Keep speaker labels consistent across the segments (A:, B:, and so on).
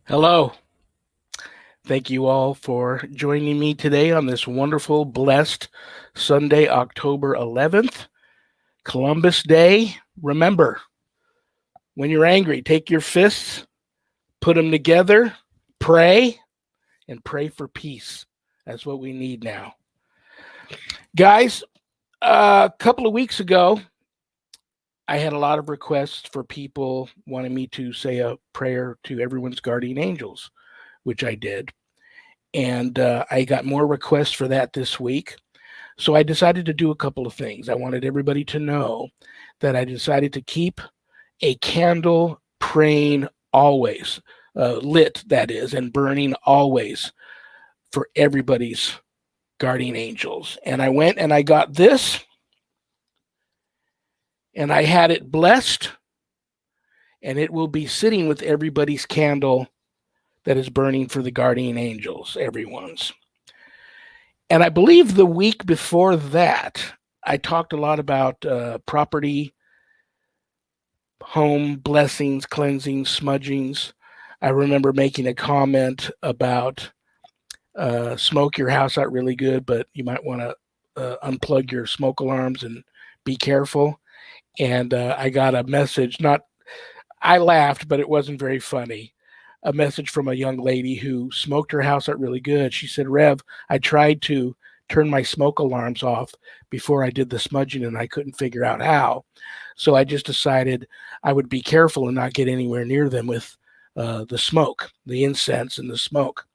A: Hello. Thank you all for joining me today on this wonderful, blessed Sunday, October 11th, Columbus Day. Remember, when you're angry, take your fists, put them together, pray, and pray for peace. That's what we need now. Guys, a couple of weeks ago, I had a lot of requests for people wanting me to say a prayer to everyone's guardian angels, which I did. And I got more requests for that this week. So I decided to do a couple of things. I wanted everybody to know that I decided to keep a candle praying always, lit, that is, and burning always for everybody's guardian angels. And I went and I got this, and I had it blessed, and it will be sitting with everybody's candle that is burning for the guardian angels, everyone's. And I believe the week before that, I talked a lot about property, home blessings, cleansings, smudgings. I remember making a comment about smoke your house out really good, but you might want to unplug your smoke alarms and be careful. And I got a message, I laughed, but it wasn't very funny. A message from a young lady who smoked her house out really good. She said, Rev, I tried to turn my smoke alarms off before I did the smudging and I couldn't figure out how. So I just decided I would be careful and not get anywhere near them with the smoke, the incense and the smoke.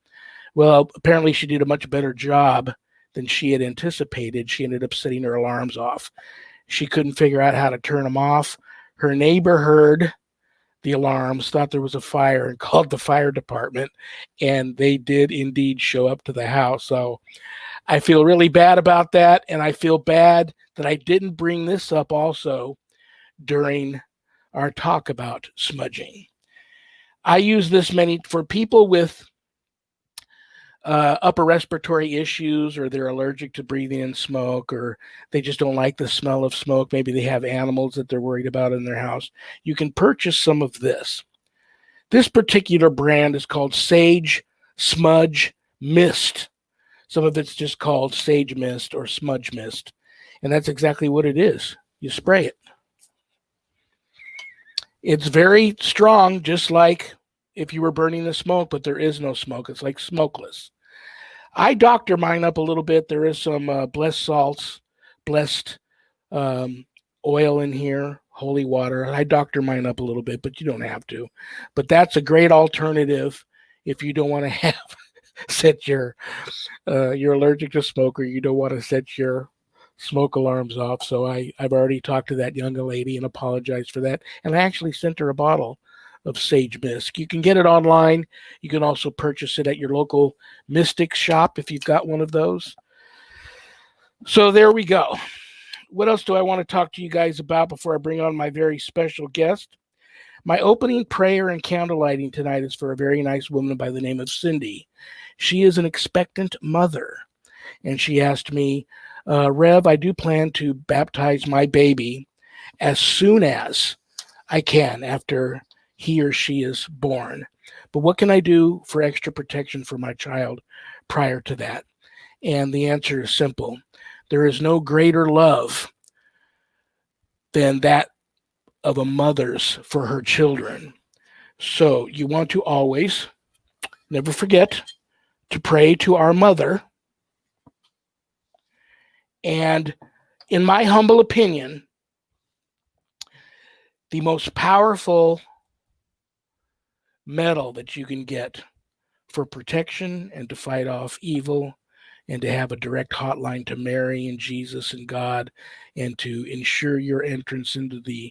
A: Well, apparently she did a much better job than she had anticipated. She ended up setting her alarms off. She couldn't figure out how to turn them off. Her neighbor heard the alarms, thought there was a fire, and called the fire department, and they did indeed show up to the house. So I feel really bad about that, and I feel bad that I didn't bring this up also during our talk about smudging. I use this for people with upper respiratory issues, or they're allergic to breathing in smoke, or they just don't like the smell of smoke. Maybe they have animals that they're worried about in their house. You can purchase some of this. This particular brand is called Sage Smudge Mist. Some of it's just called Sage Mist or Smudge Mist. And that's exactly what it is. You spray it. It's very strong, just like if you were burning the smoke, but there is no smoke. It's like smokeless. I doctor mine up a little bit. There is some blessed salts, blessed oil in here, holy water. I doctor mine up a little bit, but you don't have to. But that's a great alternative if you don't want to have set you're allergic to smoke, or you don't want to set your smoke alarms off. So I've already talked to that young lady and apologized for that. And I actually sent her a bottle of Sage Mist. You can get it online. You can also purchase it at your local Mystic shop if you've got one of those. So there we go. What else do I want to talk to you guys about before I bring on my very special guest? My opening prayer and candle lighting tonight is for a very nice woman by the name of Cindy. She is an expectant mother, and she asked me, Rev, I do plan to baptize my baby as soon as I can after he or she is born. But what can I do for extra protection for my child prior to that? And the answer is simple. There is no greater love than that of a mother's for her children. So you want to always, never forget to pray to our mother. And in my humble opinion, the most powerful metal that you can get for protection and to fight off evil and to have a direct hotline to Mary and Jesus and God, and to ensure your entrance into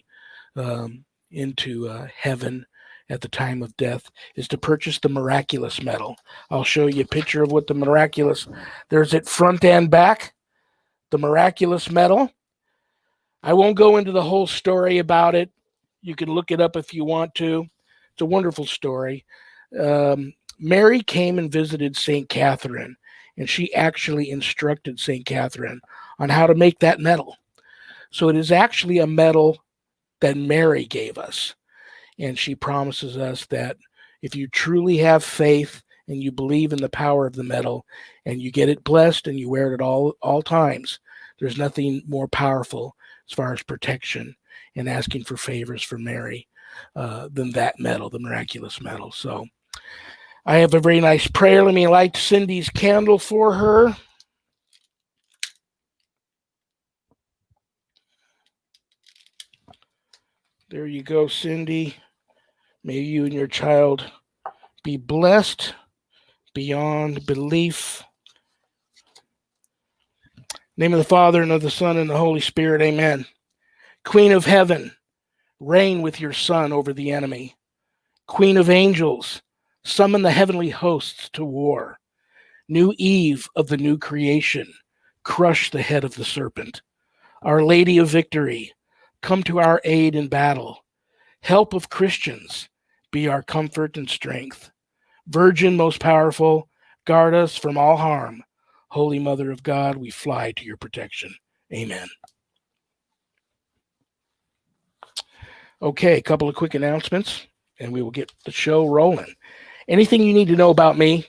A: heaven at the time of death, is to purchase the miraculous metal. I'll show you a picture of what the miraculous, there's it front and back, the miraculous metal. I won't go into the whole story about it. You can look it up if you want to. It's a wonderful story. Mary came and visited St. Catherine, and she actually instructed St. Catherine on how to make that metal. So it is actually a metal that Mary gave us, and she promises us that If you truly have faith and you believe in the power of the metal and you get it blessed and you wear it at all times, there's nothing more powerful as far as protection and asking for favors for Mary than that metal, the miraculous metal. So I have a very nice prayer. Let me light Cindy's candle for her. There you go, Cindy. May you and your child be blessed beyond belief. In the name of the Father, and of the Son, and the Holy Spirit, amen. Queen of heaven, reign with your Son over the enemy. Queen of angels, summon the heavenly hosts to war. New Eve of the new creation, crush the head of the serpent. Our Lady of victory, come to our aid in battle. Help of Christians, be our comfort and strength. Virgin most powerful, guard us from all harm. Holy Mother of God, we fly to your protection. Amen. Okay, a couple of quick announcements, and we will get the show rolling. Anything you need to know about me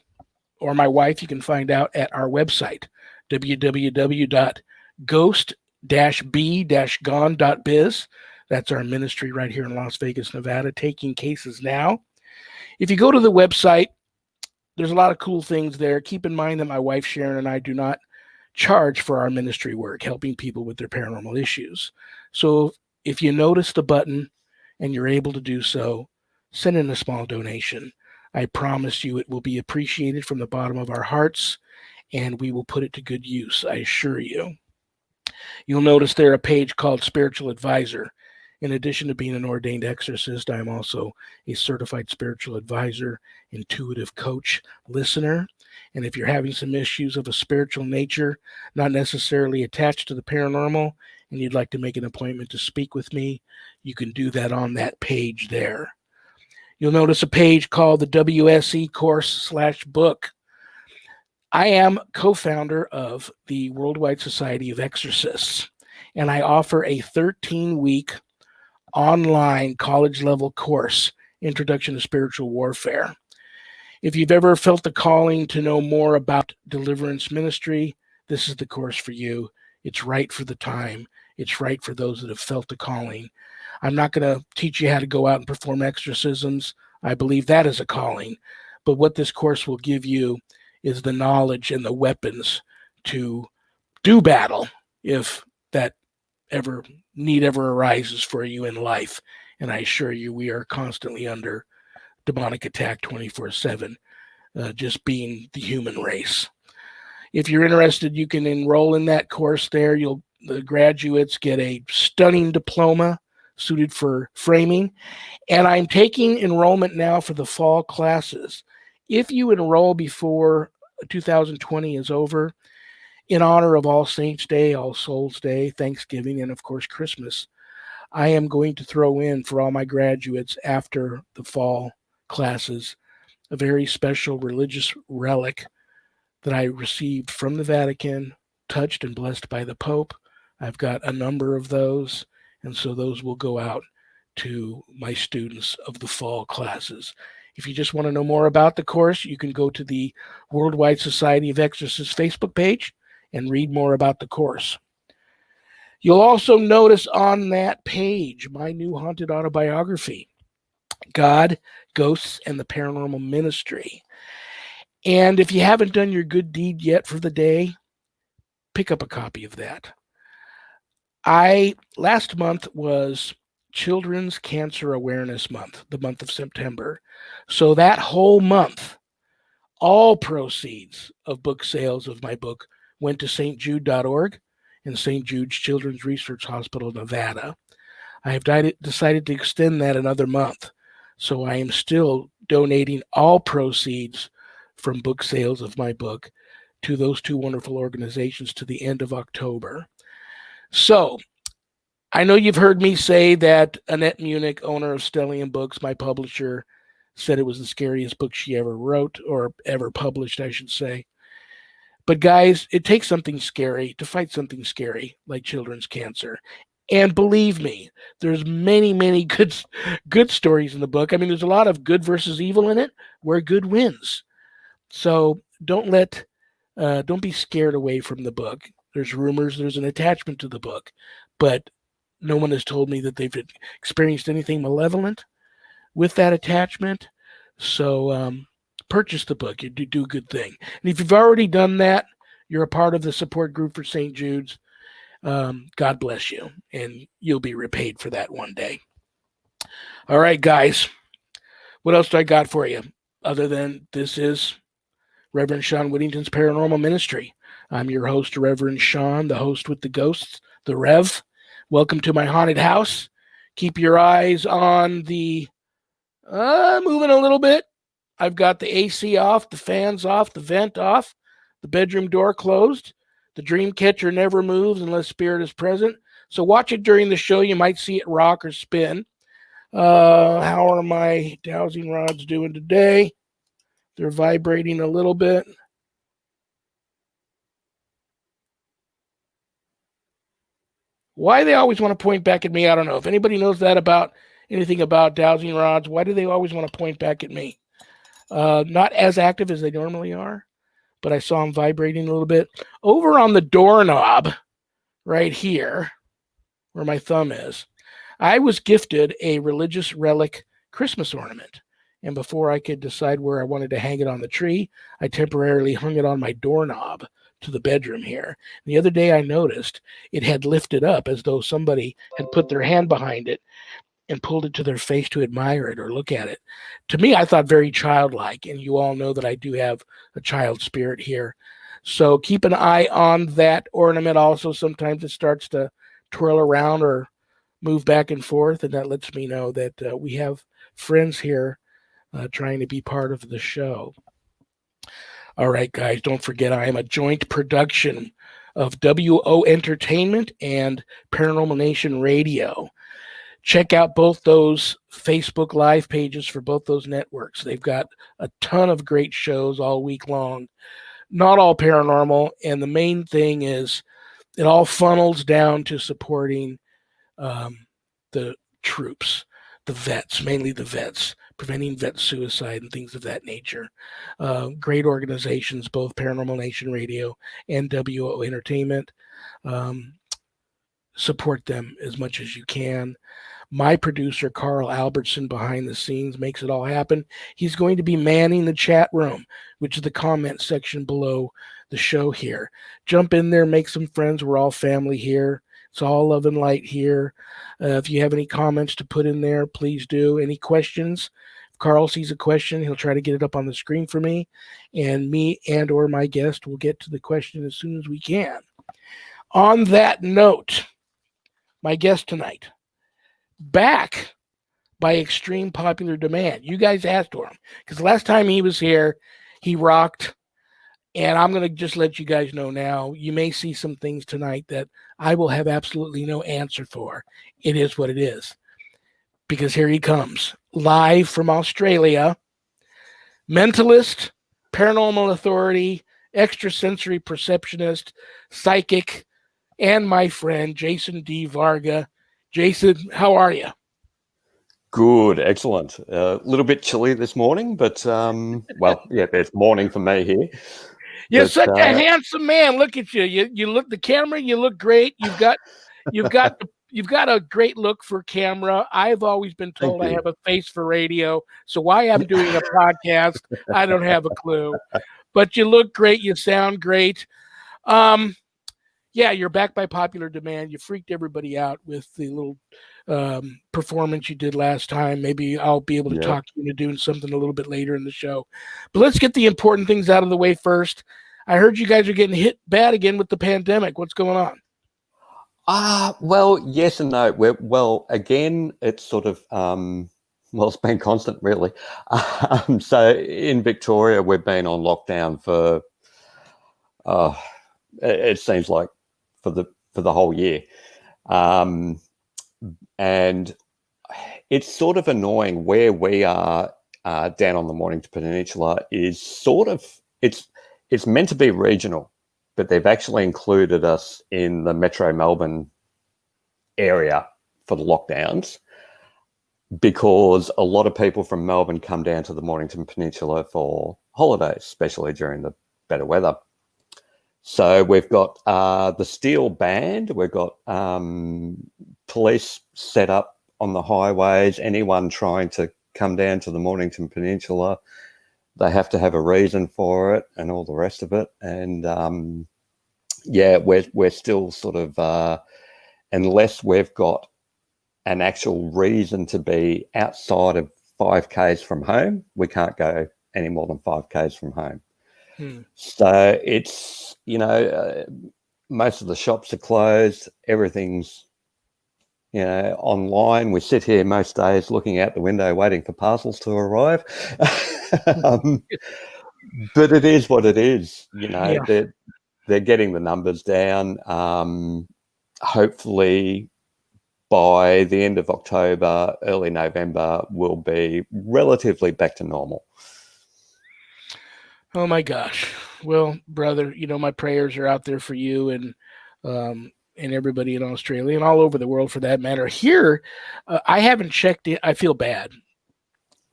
A: or my wife, you can find out at our website, www.ghost-b-gone.biz. That's our ministry right here in Las Vegas, Nevada, taking cases now. If you go to the website, there's a lot of cool things there. Keep in mind that my wife, Sharon, and I do not charge for our ministry work, helping people with their paranormal issues. So if you notice the button and you're able to do so, send in a small donation. I promise you it will be appreciated from the bottom of our hearts, and we will put it to good use, I assure you. You'll notice there a page called Spiritual Advisor. In addition to being an ordained exorcist, I am also a certified spiritual advisor, intuitive coach, listener. And if you're having some issues of a spiritual nature, not necessarily attached to the paranormal, and you'd like to make an appointment to speak with me, you can do that on that page there. You'll notice a page called the WSE course/book. I am co-founder of the Worldwide Society of Exorcists, and I offer a 13-week online college-level course, Introduction to Spiritual Warfare. If you've ever felt the calling to know more about deliverance ministry, this is the course for you. It's right for the time. It's right for those that have felt the calling. I'm not going to teach you how to go out and perform exorcisms. I believe that is a calling. But what this course will give you is the knowledge and the weapons to do battle if that need ever arises for you in life. And I assure you, we are constantly under demonic attack 24/7, just being the human race. If you're interested, you can enroll in that course there. The graduates get a stunning diploma suited for framing. And I'm taking enrollment now for the fall classes. If you enroll before 2020 is over, in honor of All Saints Day, All Souls Day, Thanksgiving, and of course Christmas, I am going to throw in for all my graduates after the fall classes a very special religious relic that I received from the Vatican, touched and blessed by the Pope. I've got a number of those, and so those will go out to my students of the fall classes. If you just want to know more about the course, you can go to the Worldwide Society of Exorcists Facebook page and read more about the course. You'll also notice on that page my new haunted autobiography, God, Ghosts, and the Paranormal Ministry. And if you haven't done your good deed yet for the day, pick up a copy of that. Last month was Children's Cancer Awareness Month, the month of September. So that whole month, all proceeds of book sales of my book went to stjude.org and St. Jude's Children's Research Hospital, Nevada. I have decided to extend that another month. So I am still donating all proceeds from book sales of my book to those two wonderful organizations to the end of October. So I know you've heard me say that Annette Munich, owner of Stellium Books, my publisher, said it was the scariest book she ever wrote, or ever published, I should say. But guys, it takes something scary to fight something scary like children's cancer. And believe me, there's many good stories in the book. I mean, there's a lot of good versus evil in it, where good wins. So don't be scared away from the book. There's rumors, there's an attachment to the book, but no one has told me that they've experienced anything malevolent with that attachment. So purchase the book. You do a good thing. And if you've already done that, you're a part of the support group for St. Jude's. God bless you, and you'll be repaid for that one day. All right, guys. What else do I got for you? Other than this is Reverend Shawn Whittington's Paranormal Ministry. I'm your host, Reverend Shawn, the host with the ghosts, the Rev. Welcome to my haunted house. Keep your eyes on the moving a little bit. I've got the AC off, the fans off, the vent off, the bedroom door closed. The dream catcher never moves unless spirit is present. So watch it during the show. You might see it rock or spin. How are my dowsing rods doing today? They're vibrating a little bit. Why they always want to point back at me, I don't know. If anybody knows that about anything about dowsing rods, why do they always want to point back at me? Not as active as they normally are, but I saw them vibrating a little bit. Over on the doorknob, right here, where my thumb is, I was gifted a religious relic Christmas ornament. And before I could decide where I wanted to hang it on the tree, I temporarily hung it on my doorknob to the bedroom here. And the other day I noticed it had lifted up as though somebody had put their hand behind it and pulled it to their face to admire it or look at it. To me, I thought very childlike, and you all know that I do have a child spirit here. So keep an eye on that ornament also. Sometimes it starts to twirl around or move back and forth, and that lets me know that we have friends here trying to be part of the show. All right, guys, don't forget I am a joint production of WO Entertainment and Paranormal Nation Radio. Check out both those Facebook Live pages for both those networks. They've got a ton of great shows all week long. Not all paranormal, and the main thing is it all funnels down to supporting the troops, the vets, mainly the vets, preventing vet suicide and things of that nature. Great organizations, both Paranormal Nation Radio and WO Entertainment. Support them as much as you can. My producer, Carl Albertson, behind the scenes, makes it all happen. He's going to be manning the chat room, which is the comment section below the show here. Jump in there, make some friends. We're all family here. It's all love and light here. If you have any comments to put in there, please do. Any questions? If Carl sees a question, he'll try to get it up on the screen for me. And me and or my guest will get to the question as soon as we can. On that note, my guest tonight, back by extreme popular demand. You guys asked for him because last time he was here, he rocked. And I'm going to just let you guys know now, you may see some things tonight that I will have absolutely no answer for. It is what it is. Because here he comes, live from Australia. Mentalist, paranormal authority, extrasensory perceptionist, psychic, and my friend, Jason D. Varga. Jason, how are you?
B: Good, excellent. A little bit chilly this morning, but well, yeah, it's morning for me here.
A: You're such a handsome man. Look at you. You look the camera. You look great. You've got a great look for camera. I've always been told I have a face for radio. So why I'm doing a podcast, I don't have a clue. But you look great. You sound great. Yeah, you're back by popular demand. You freaked everybody out with the little performance you did last time. Maybe I'll be able to talk you into doing something a little bit later in the show. But let's get the important things out of the way first. I heard you guys are getting hit bad again with the pandemic. What's going on?
B: Well, yes and no. Well, again, it's sort of, well, it's been constant, really. So in Victoria, we've been on lockdown for, it seems like for the whole year. And it's sort of annoying where we are down on the Mornington Peninsula is sort of, it's meant to be regional, but they've actually included us in the Metro Melbourne area for the lockdowns, because a lot of people from Melbourne come down to the Mornington Peninsula for holidays, especially during the better weather. So we've got the steel band, we've got police set up on the highways. Anyone trying to come down to the Mornington Peninsula, they have to have a reason for it and all the rest of it. And yeah, we're still sort of, unless we've got an actual reason to be outside of 5Ks from home, we can't go any more than 5Ks from home. So it's, most of the shops are closed. Everything's, online. We sit here most days looking out the window waiting for parcels to arrive. But it is what it is. They're getting the numbers down. Hopefully by the end of October, early November, we'll be relatively back to normal.
A: Oh my gosh. Well, brother, my prayers are out there for you and everybody in Australia and all over the world for that matter. Here, I haven't checked in. I feel bad,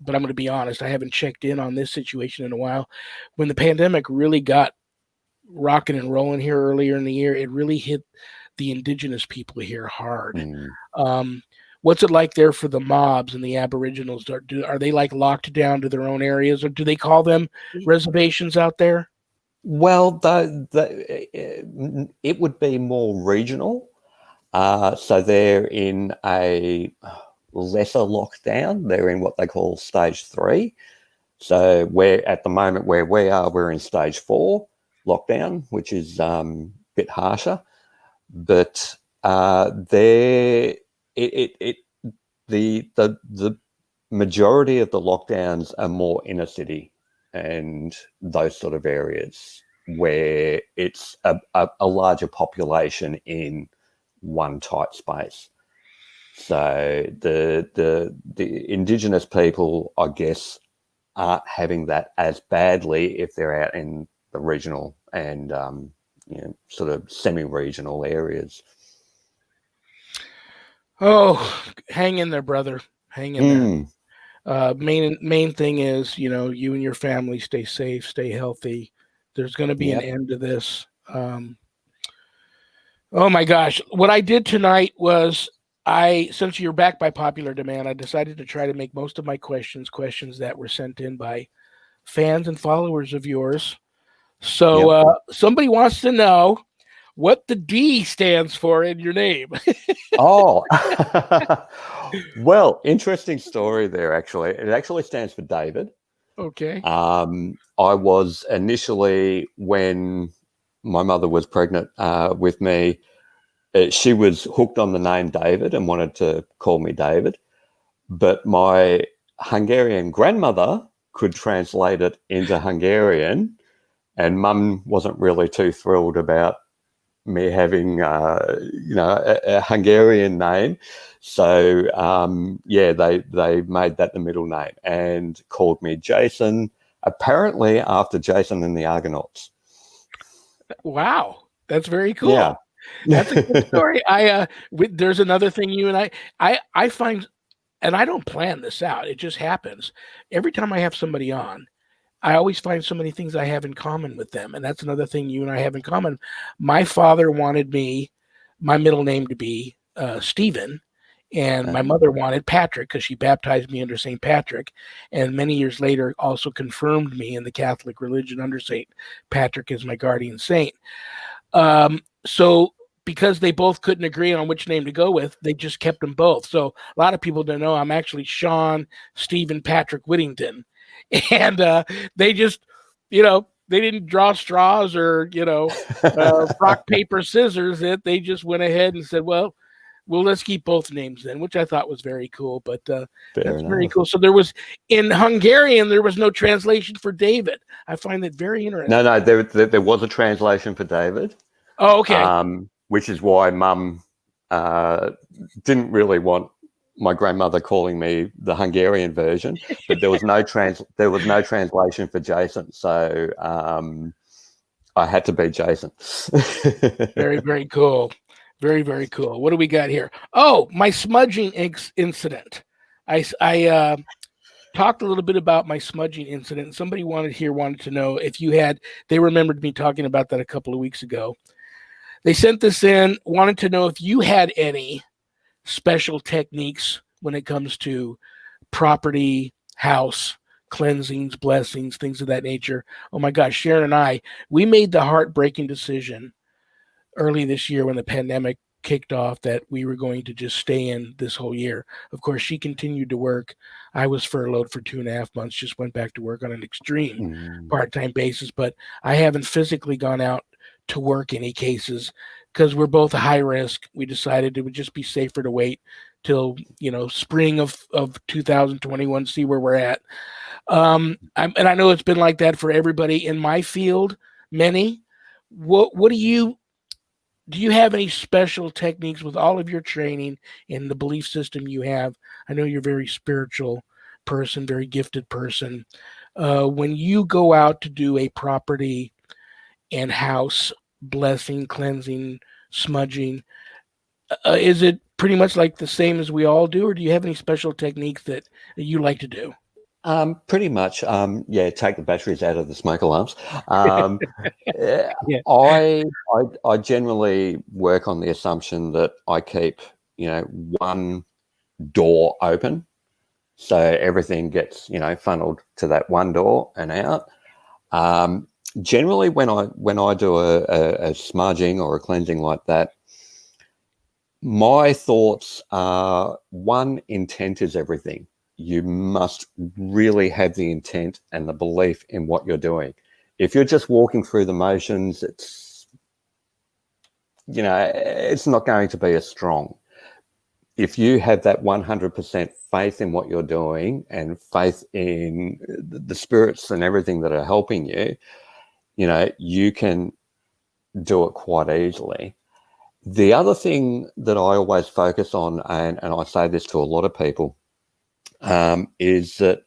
A: but I'm going to be honest. I haven't checked in on this situation in a while. When the pandemic really got rocking and rolling here earlier in the year, it really hit the indigenous people here hard. What's it like there for the mobs and the Aboriginals? Are they like locked down to their own areas, or do they call them reservations out there?
B: Well, it would be more regional. So they're in a lesser lockdown. They're in what they call stage 3. So we're at the moment where we are, we're in stage 4 lockdown, which is a bit harsher. But the majority of the lockdowns are more inner city and those sort of areas where it's a larger population in one tight space. So the indigenous people, I guess, aren't having that as badly if they're out in the regional and sort of semi-regional areas.
A: Oh, hang in there, brother. Hang in there. Main thing is, you and your family stay safe, stay healthy. There's going to be an end to this. Oh my gosh. What I did tonight was since you're back by popular demand, I decided to try to make most of my questions that were sent in by fans and followers of yours. So somebody wants to know what the D stands for in your name.
B: Oh, well, interesting story there, actually. It actually stands for David.
A: Okay.
B: I was initially, when my mother was pregnant with me, she was hooked on the name David and wanted to call me David. But my Hungarian grandmother could translate it into Hungarian, and Mum wasn't really too thrilled about me having, a Hungarian name. So, they made that the middle name and called me Jason, apparently after Jason and the Argonauts.
A: Wow. That's very cool.
B: Yeah.
A: That's a good story. There's another thing you and I find, and I don't plan this out. It just happens. Every time I have somebody on, I always find so many things I have in common with them. And that's another thing you and I have in common. My father wanted my middle name to be Stephen, and my mother wanted Patrick because she baptized me under St. Patrick, and many years later also confirmed me in the Catholic religion under St. Patrick as my guardian saint. So because they both couldn't agree on which name to go with, they just kept them both. So a lot of people don't know I'm actually Shawn Stephen Patrick Whittington. And they just, they didn't draw straws or, rock, paper, scissors. They just went ahead and said, well, let's keep both names then, which I thought was very cool. But that's very cool. So in Hungarian, there was no translation for David. I find that very interesting.
B: No, there was a translation for David.
A: Oh, okay.
B: Which is why Mum didn't really want my grandmother calling me the Hungarian version, but there was no translation for Jason, so I had to be Jason.
A: Very, very cool. Very, very cool. What do we got here? Oh, my smudging incident. I talked a little bit about my smudging incident. Somebody wanted to know if you had, they remembered me talking about that a couple of weeks ago. They sent this in, wanted to know if you had any special techniques when it comes to property, house, cleansings, blessings, things of that nature. Oh my gosh, Sharon and I, we made the heartbreaking decision early this year when the pandemic kicked off that we were going to just stay in this whole year. Of course, she continued to work. I was furloughed for 2.5 months, just went back to work on an extreme part-time basis, but I haven't physically gone out to work any cases because we're both high risk. We decided it would just be safer to wait till, spring of 2021, see where we're at. And I know it's been like that for everybody in my field, many. What do you have any special techniques with all of your training and the belief system you have? I know you're a very spiritual person, very gifted person. When you go out to do a property and house blessing, cleansing, smudging, is it pretty much like the same as we all do, or do you have any special techniques that you like to do?
B: Pretty much. Take the batteries out of the smoke alarms.
A: Yeah.
B: I generally work on the assumption that I keep, one door open, so everything gets, funneled to that one door and out. Generally, when I do a smudging or a cleansing like that, my thoughts are, one, intent is everything. You must really have the intent and the belief in what you're doing. If you're just walking through the motions, it's not going to be as strong. If you have that 100% faith in what you're doing and faith in the spirits and everything that are helping you, you can do it quite easily. The other thing that I always focus on, and I say this to a lot of people, is that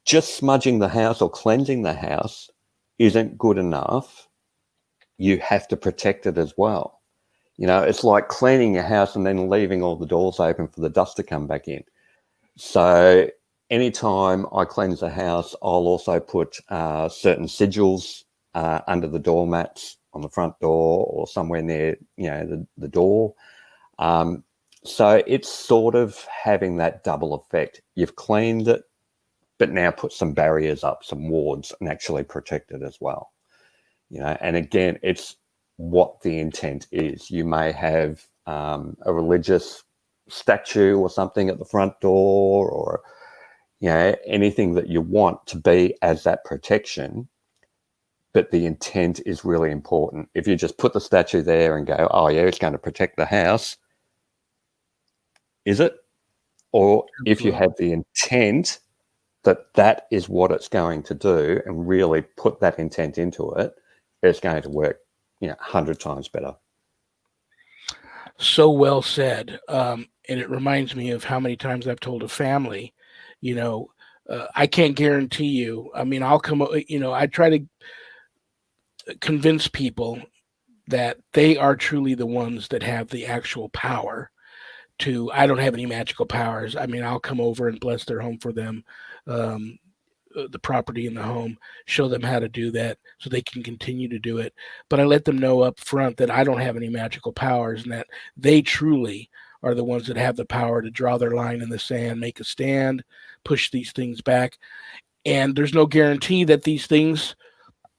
B: just smudging the house or cleansing the house isn't good enough. You have to protect it as well. It's like cleaning your house and then leaving all the doors open for the dust to come back in. So anytime I cleanse the house, I'll also put certain sigils under the doormats on the front door or somewhere near, the door. So it's sort of having that double effect. You've cleaned it, but now put some barriers up, some wards, and actually protect it as well. And again, it's what the intent is. You may have a religious statue or something at the front door, or anything that you want to be as that protection, but the intent is really important. If you just put the statue there and go, oh yeah, it's going to protect the house, is it? Or if you have the intent that is what it's going to do and really put that intent into it, it's going to work 100 times better.
A: So well said. And it reminds me of how many times I've told a family, I can't guarantee you. I mean, I'll come, I try to convince people that they are truly the ones that have the actual power I don't have any magical powers. I mean, I'll come over and bless their home for them, the property in the home, show them how to do that so they can continue to do it. But I let them know up front that I don't have any magical powers and that they truly are the ones that have the power to draw their line in the sand, make a stand, push these things back. And there's no guarantee that these things,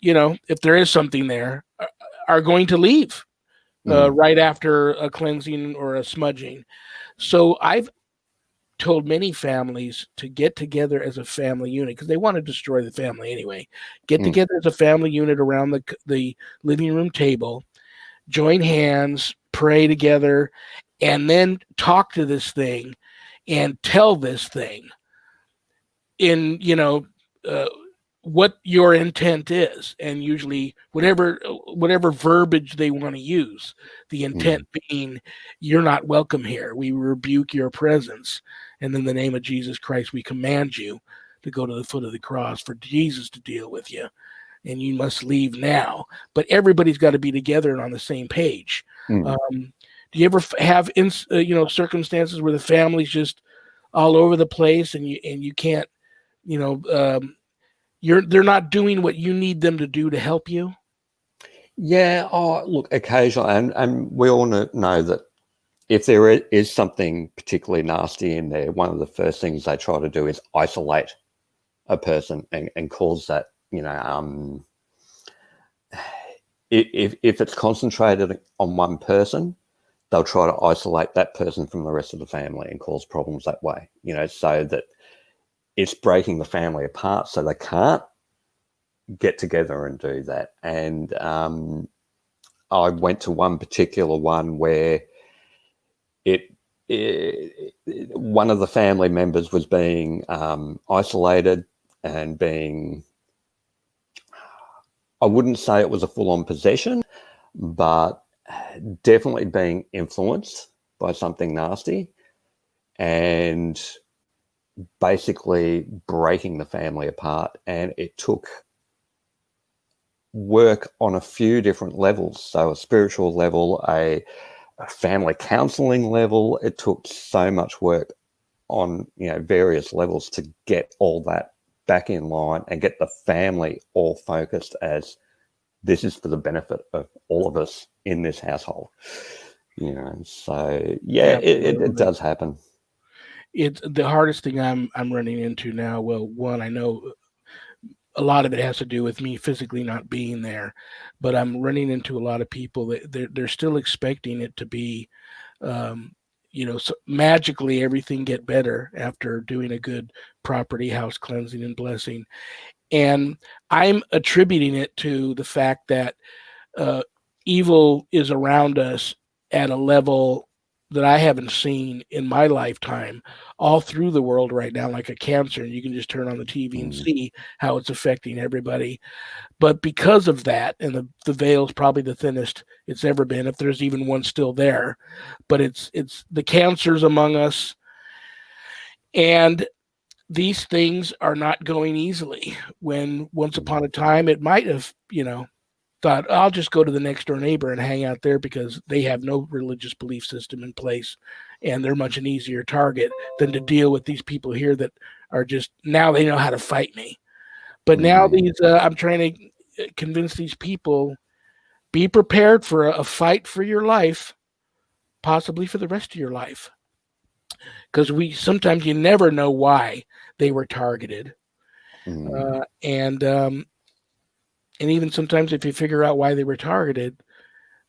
A: if there is something there, are going to leave right after a cleansing or a smudging. So I've told many families to get together as a family unit because they want to destroy the family anyway. Get together as a family unit around the living room table, join hands, pray together, and then talk to this thing and tell this thing in, what your intent is, and usually whatever verbiage they want to use, the intent being, you're not welcome here. We rebuke your presence. And in the name of Jesus Christ, we command you to go to the foot of the cross for Jesus to deal with you. And you must leave now. But everybody's got to be together and on the same page.
B: Mm.
A: Do you ever have circumstances where the family's just all over the place and you can't, they're not doing what you need them to do to help you?
B: Yeah. Oh, look, occasionally, and we all know that if there is something particularly nasty in there, one of the first things they try to do is isolate a person and cause that, if it's concentrated on one person, they'll try to isolate that person from the rest of the family and cause problems that way, so that it's breaking the family apart so they can't get together and do that. And I went to one particular one where it one of the family members was being isolated and being, I wouldn't say it was a full-on possession, but definitely being influenced by something nasty and basically breaking the family apart. And it took work on a few different levels. So a spiritual level, a family counseling level. It took so much work on various levels to get all that back in line and get the family all focused as this is for the benefit of all of us in this household. So yeah, it does happen.
A: It's the hardest thing I'm running into now. Well, one, I know a lot of it has to do with me physically not being there, but I'm running into a lot of people that they're still expecting it to be, so magically everything get better after doing a good property house cleansing and blessing. And I'm attributing it to the fact that evil is around us at a level that I haven't seen in my lifetime, all through the world right now, like a cancer. And you can just turn on the TV and see how it's affecting everybody. But because of that, and the veil's probably the thinnest it's ever been, if there's even one still there. But it's the cancers among us, and these things are not going easily. When once upon a time it might have, thought, I'll just go to the next door neighbor and hang out there because they have no religious belief system in place and they're much an easier target than to deal with these people here that are just, now they know how to fight me. But now I'm trying to convince these people, be prepared for a fight for your life, possibly for the rest of your life. Because sometimes you never know why they were targeted. And even sometimes if you figure out why they were targeted,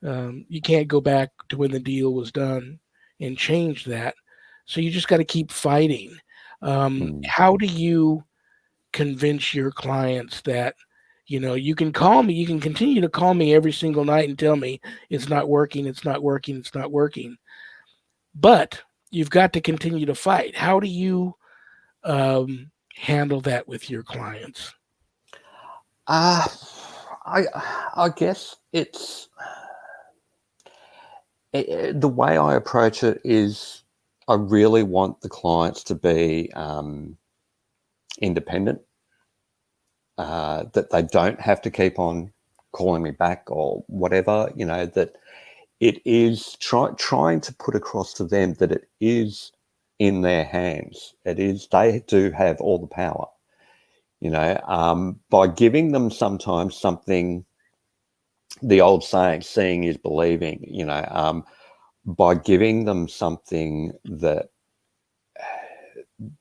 A: you can't go back to when the deal was done and change that. So you just got to keep fighting. How do you convince your clients that, you can call me, you can continue to call me every single night and tell me it's not working, it's not working, it's not working. But you've got to continue to fight. How do you handle that with your clients?
B: I guess it's the way I approach it is I really want the clients to be independent, that they don't have to keep on calling me back or whatever, that it is trying to put across to them that it is in their hands. It is, they do have all the power, by giving them sometimes something, the old saying, seeing is believing, by giving them something that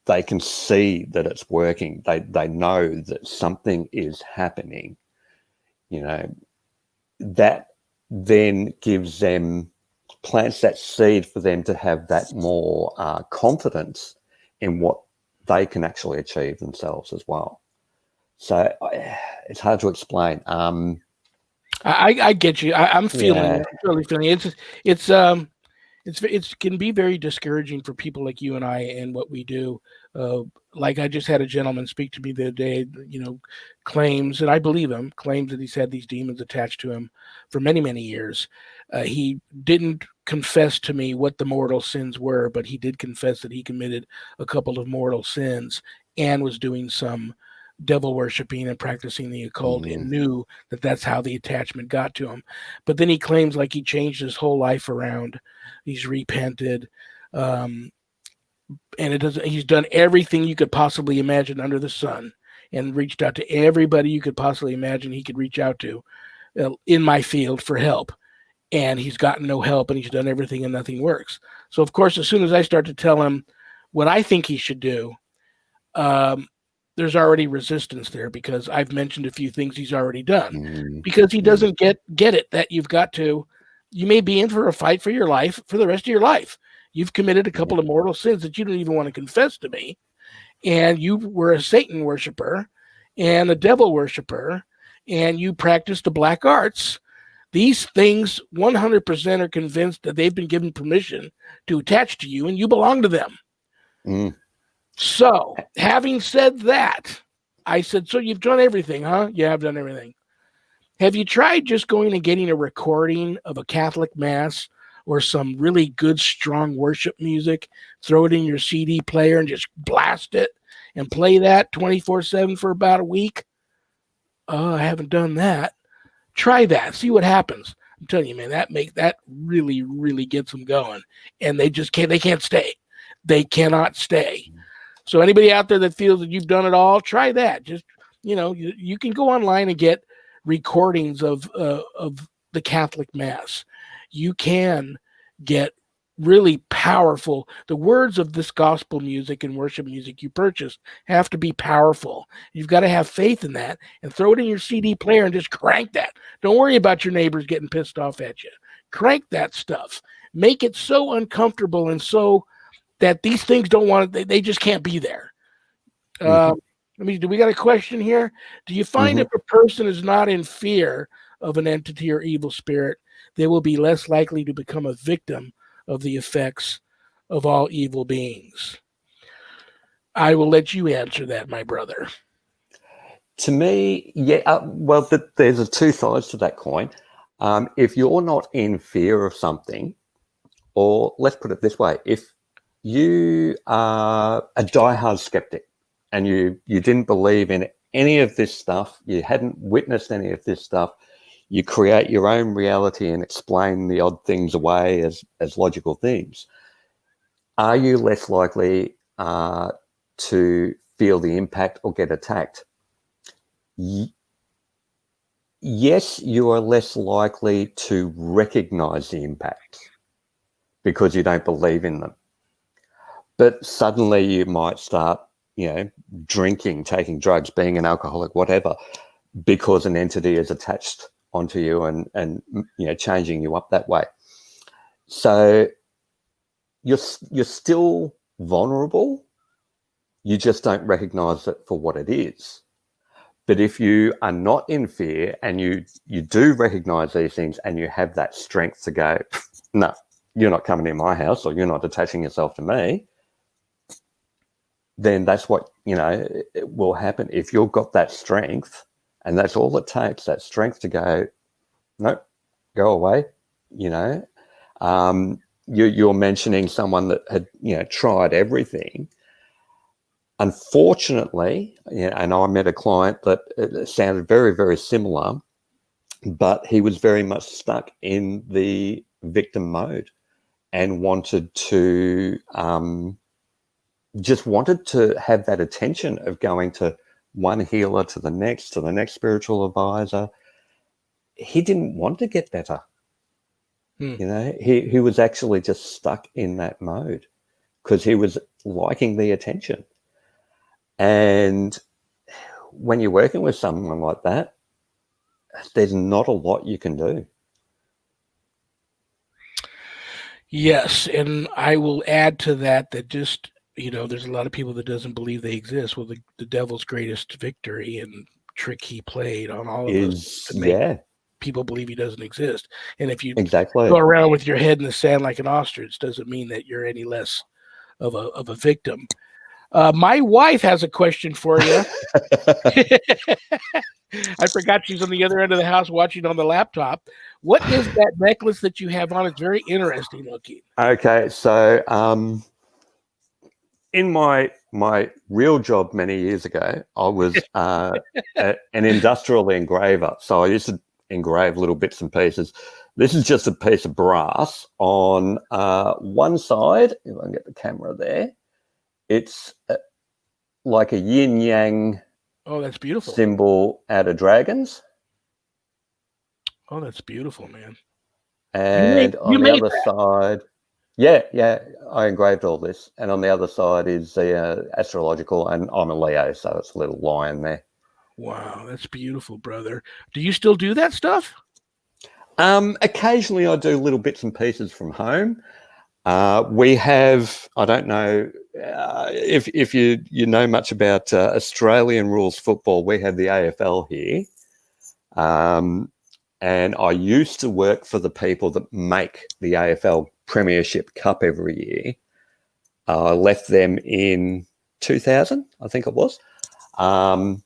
B: they can see that it's working, they know that something is happening, that then gives them, plants that seed for them to have that more confidence in what they can actually achieve themselves as well. So it's hard to explain.
A: I get you. I'm feeling it. I'm totally feeling it. It can be very discouraging for people like you and I and what we do. Like I just had a gentleman speak to me the other day, claims, and I believe him, claims that he's had these demons attached to him for many, many years. He didn't confess to me what the mortal sins were, but he did confess that he committed a couple of mortal sins and was doing some devil worshiping and practicing the occult and knew that that's how the attachment got to him. But then he claims like he changed his whole life around. He's repented. And he's done everything you could possibly imagine under the sun and reached out to everybody you could possibly imagine he could reach out to in my field for help. And he's gotten no help, and he's done everything and nothing works. So, of course, as soon as I start to tell him what I think he should do, there's already resistance there because I've mentioned a few things he's already done. Because he doesn't get it that you may be in for a fight for your life for the rest of your life. You've committed a couple of mortal sins that you don't even want to confess to me. And you were a Satan worshiper and a devil worshiper, and you practiced the black arts. These things 100% are convinced that they've been given permission to attach to you and you belong to them. So, having said that, I said, so you've done everything, huh? Yeah, I've done everything. Have you tried just going and getting a recording of a Catholic Mass or some really good, strong worship music, throw it in your CD player and just blast it and play that 24/7 for about a week? Oh, I haven't done that. Try that. See what happens. I'm telling you, man, that really, really gets them going. And they can't stay. They cannot stay. So anybody out there that feels that you've done it all, try that. Just, you can go online and get recordings of the Catholic Mass. You can get really powerful. The words of this gospel music and worship music you purchase have to be powerful. You've got to have faith in that and throw it in your CD player and just crank that. Don't worry about your neighbors getting pissed off at you. Crank that stuff. Make it so uncomfortable and so that these things don't want to, they just can't be there. Do we got a question here? Do you find if a person is not in fear of an entity or evil spirit, they will be less likely to become a victim of the effects of all evil beings? I will let you answer that, my brother.
B: To me, there's two sides to that coin. If you're not in fear of something, or let's put it this way, if you are a diehard skeptic and you didn't believe in any of this stuff, you hadn't witnessed any of this stuff, you create your own reality and explain the odd things away as logical things, are you less likely to feel the impact or get attacked? Yes, you are less likely to recognize the impact because you don't believe in them. But suddenly you might start, drinking, taking drugs, being an alcoholic, whatever, because an entity is attached onto you and changing you up that way. So you're still vulnerable. You just don't recognize it for what it is. But if you are not in fear and you do recognize these things and you have that strength to go, no, you're not coming in my house or you're not attaching yourself to me, then that's what, it will happen. If you've got that strength, and that's all it takes, that strength to go, nope, go away, You're mentioning someone that had, tried everything. Unfortunately, and I met a client that sounded very, very similar, but he was very much stuck in the victim mode and wanted to have that attention of going to one healer to the next spiritual advisor. He didn't want to get better. He was actually just stuck in that mode because he was liking the attention. And when you're working with someone like that, there's not a lot you can do.
A: Yes, and I will add to that just, there's a lot of people that doesn't believe they exist. Well, the devil's greatest victory and trick he played on all of us to make people believe he doesn't exist. And if you go around with your head in the sand like an ostrich, doesn't mean that you're any less of a victim. My wife has a question for you. I forgot she's on the other end of the house watching on the laptop. What is that necklace that you have on? It's very interesting looking.
B: Okay, so in my real job many years ago, I was an industrial engraver. So I used to engrave little bits and pieces. This is just a piece of brass on one side. If I can get the camera there, it's like a yin yang.
A: Oh, that's beautiful.
B: Symbol out of dragons.
A: Oh, that's beautiful, man.
B: And on the other side, yeah, I engraved all this. And on the other side is the astrological, and I'm a Leo, so it's a little lion there.
A: Wow, that's beautiful, brother. Do you still do that stuff?
B: Occasionally I do little bits and pieces from home. We have, I don't know if you know much about Australian rules football. We have the AFL here. And I used to work for the people that make the AFL Premiership Cup every year. I left them in 2000, I think it was. But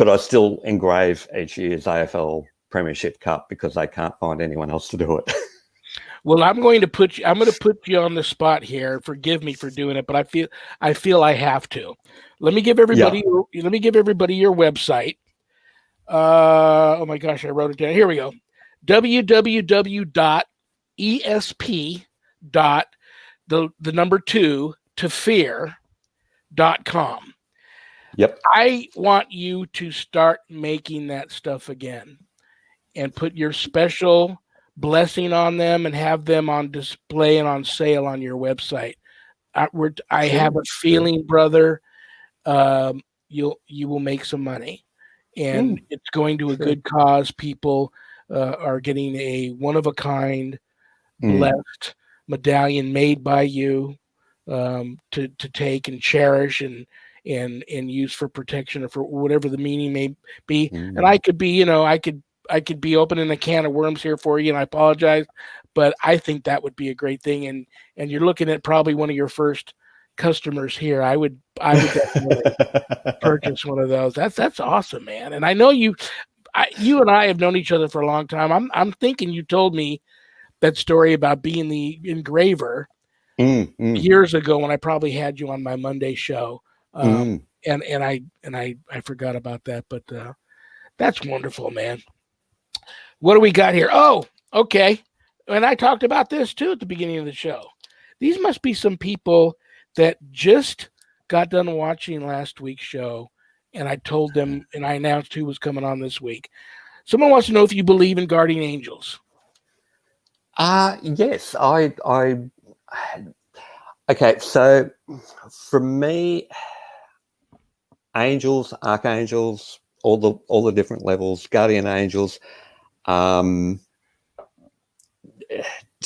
B: I still engrave each year's AFL Premiership Cup because they can't find anyone else to do it.
A: Well, I'm going to put you on the spot here. Forgive me for doing it, but I feel I have to. Let me give everybody your website. Oh my gosh, I wrote it down. Here we go. www.esp.2
B: Yep.
A: I want you to start making that stuff again and put your special blessing on them and have them on display and on sale on your website. I have a feeling, brother, you will make some money. And it's going to a good cause. People are getting a one-of-a-kind blessed medallion made by you to take and cherish and use for protection or for whatever the meaning may be. And I could be, I could be opening a can of worms here for you, and I apologize, but I think that would be a great thing. And you're looking at probably one of your first customers here. I would definitely purchase one of those. That's awesome, man. And I know you and I have known each other for a long time. I'm thinking you told me that story about being the engraver years ago when I probably had you on my Monday show. And I forgot about that, but that's wonderful, man. What do we got here? Oh, okay. And I talked about this too at the beginning of the show. These must be some people that just got done watching last week's show, and I told them, and I announced who was coming on this week. Someone wants to know if you believe in guardian angels.
B: Yes, okay, so for me, angels, archangels, all the different levels, guardian angels, to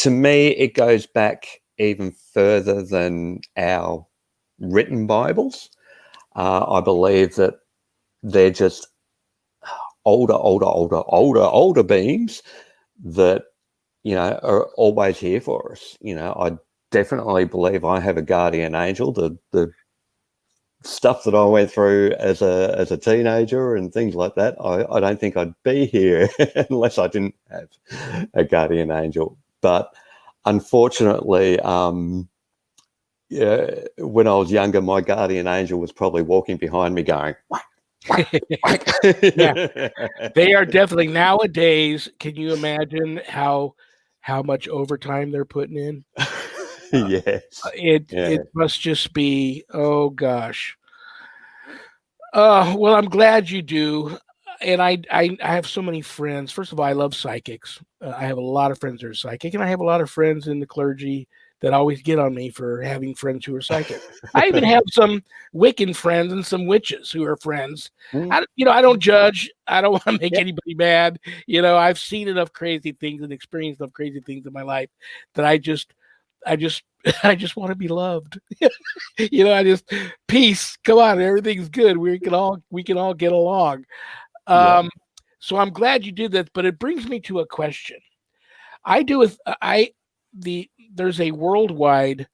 B: me, it goes back even further than our written Bibles. I believe that they're just older beings that, are always here for us. I definitely believe I have a guardian angel. The stuff that I went through as a teenager and things like that, I don't think I'd be here unless I didn't have a guardian angel. But unfortunately, when I was younger, my guardian angel was probably walking behind me going, whack, whack, whack.
A: Yeah, they are definitely nowadays. Can you imagine how much overtime they're putting in?
B: Yes.
A: It must just be, oh gosh. Well, I'm glad you do. And I have so many friends. First of all, I love psychics. I have a lot of friends that are psychic, and I have a lot of friends in the clergy that always get on me for having friends who are psychic. I even have some Wiccan friends and some witches who are friends. I don't judge. I don't want to make anybody mad. I've seen enough crazy things and experienced enough crazy things in my life that I just want to be loved. Peace. Come on, everything's good. We can all get along. So I'm glad you did that, but it brings me to a question. There's a worldwide,